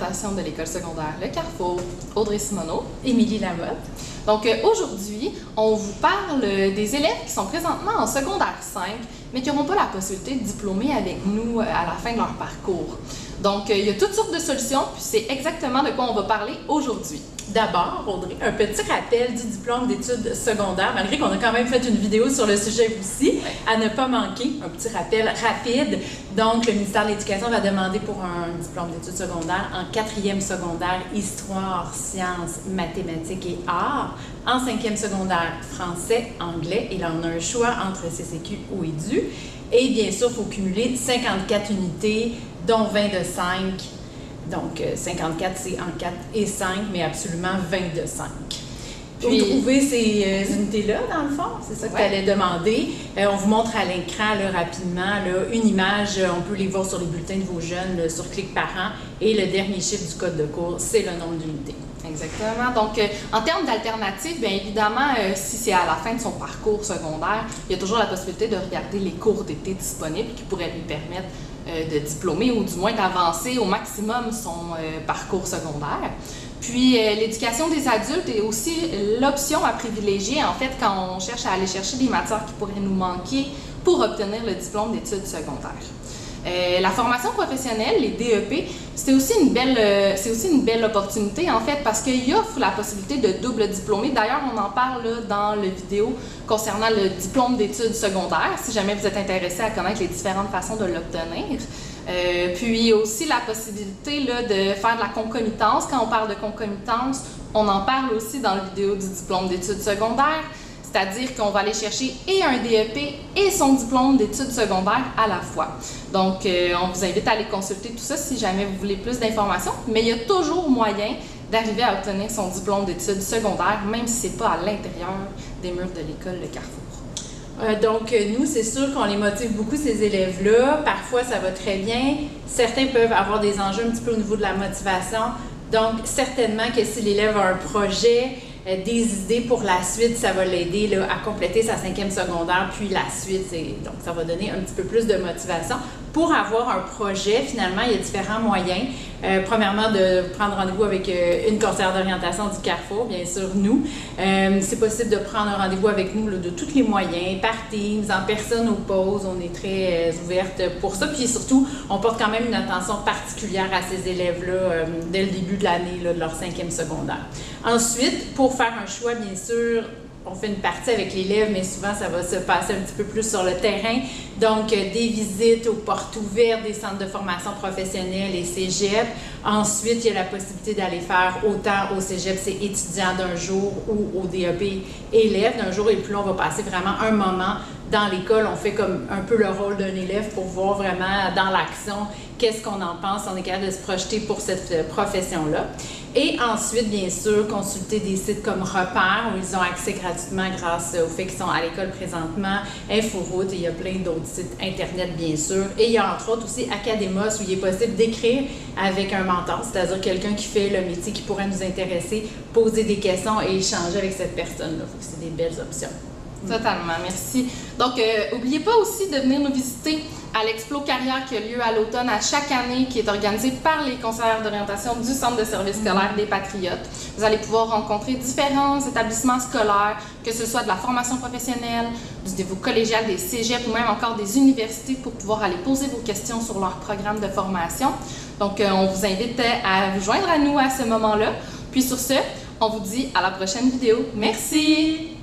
d'orientation de l'école secondaire Le Carrefour, Audrey Simoneau. Émilie Lamotte. Donc aujourd'hui, on vous parle des élèves qui sont présentement en secondaire 5, mais qui n'auront pas la possibilité de diplômer avec nous à la fin de leur parcours. Donc il y a toutes sortes de solutions, puis c'est exactement de quoi on va parler aujourd'hui. D'abord, Audrey, un petit rappel du diplôme d'études secondaires, malgré qu'on a quand même fait une vidéo sur le sujet aussi, à ne pas manquer. Un petit rappel rapide. Donc, le ministère de l'Éducation va demander pour un diplôme d'études secondaires en 4e secondaire, histoire, sciences, mathématiques et arts. En 5e secondaire, français, anglais. Et là, on a un choix entre CCQ ou EDU. Et bien sûr, il faut cumuler 54 unités, dont 20 de 5. Donc, 54, c'est en 4 et 5, mais absolument 20 de 5. Puis, vous trouvez ces unités-là, dans le fond? C'est ça que tu allais demander. On vous montre à l'écran rapidement là, une image. On peut les voir sur les bulletins de vos jeunes, là, sur Clic Parents. Et le dernier chiffre du code de cours, c'est le nombre d'unités. Exactement. Donc, en termes d'alternatives, bien évidemment, si c'est à la fin de son parcours secondaire, il y a toujours la possibilité de regarder les cours d'été disponibles qui pourraient lui permettre de diplômer ou du moins d'avancer au maximum son parcours secondaire. Puis, l'éducation des adultes est aussi l'option à privilégier, en fait, quand on cherche à aller chercher des matières qui pourraient nous manquer pour obtenir le diplôme d'études secondaires. La formation professionnelle, les DEP, c'est aussi une belle opportunité, en fait, parce qu'il offre la possibilité de double diplômer. D'ailleurs, on en parle là, dans la vidéo concernant le diplôme d'études secondaires, si jamais vous êtes intéressé à connaître les différentes façons de l'obtenir. Puis aussi la possibilité là, de faire de la concomitance. Quand on parle de concomitance, on en parle aussi dans la vidéo du diplôme d'études secondaires. C'est-à-dire qu'on va aller chercher et un DEP et son diplôme d'études secondaires à la fois. Donc, on vous invite à aller consulter tout ça si jamais vous voulez plus d'informations, mais il y a toujours moyen d'arriver à obtenir son diplôme d'études secondaires, même si ce n'est pas à l'intérieur des murs de l'école Le Carrefour. Donc, nous, c'est sûr qu'on les motive beaucoup, ces élèves-là. Parfois, ça va très bien. Certains peuvent avoir des enjeux un petit peu au niveau de la motivation. Donc, certainement que si l'élève a un projet, des idées pour la suite, ça va l'aider à compléter sa 5e secondaire, puis la suite, donc ça va donner un petit peu plus de motivation. Pour avoir un projet, finalement, il y a différents moyens. Premièrement, de prendre rendez-vous avec une conseillère d'orientation du Carrefour, bien sûr, nous. C'est possible de prendre un rendez-vous avec nous de tous les moyens, par Teams, en personne, aux pauses. On est très ouverte pour ça. Puis surtout, on porte quand même une attention particulière à ces élèves-là dès le début de l'année de leur 5e secondaire. Ensuite, pour faire un choix, bien sûr, on fait une partie avec l'élève, mais souvent, ça va se passer un petit peu plus sur le terrain. Donc, des visites aux portes ouvertes, des centres de formation professionnelle et cégep. Ensuite, il y a la possibilité d'aller faire autant au cégep, c'est étudiant d'un jour, ou au DEP, élève d'un jour. Et puis là, on va passer vraiment un moment dans l'école. On fait comme un peu le rôle d'un élève pour voir vraiment dans l'action qu'est-ce qu'on en pense, on est capable de se projeter pour cette profession-là. Et ensuite, bien sûr, consulter des sites comme Repères, où ils ont accès gratuitement grâce au fait qu'ils sont à l'école présentement, Inforoute, et il y a plein d'autres sites Internet, bien sûr. Et il y a entre autres aussi Academos, où il est possible d'écrire avec un mentor, c'est-à-dire quelqu'un qui fait le métier qui pourrait nous intéresser, poser des questions et échanger avec cette personne-là. Il faut que c'est des belles options. Totalement, merci. Donc, n'oubliez pas aussi de venir nous visiter à l'Explo Carrière qui a lieu à l'automne à chaque année, qui est organisée par les conseillères d'orientation du Centre de services scolaires des Patriotes. Vous allez pouvoir rencontrer différents établissements scolaires, que ce soit de la formation professionnelle, du niveau collégial, des cégeps ou même encore des universités pour pouvoir aller poser vos questions sur leur programme de formation. Donc, on vous invite à vous joindre à nous à ce moment-là. Puis sur ce, on vous dit à la prochaine vidéo. Merci!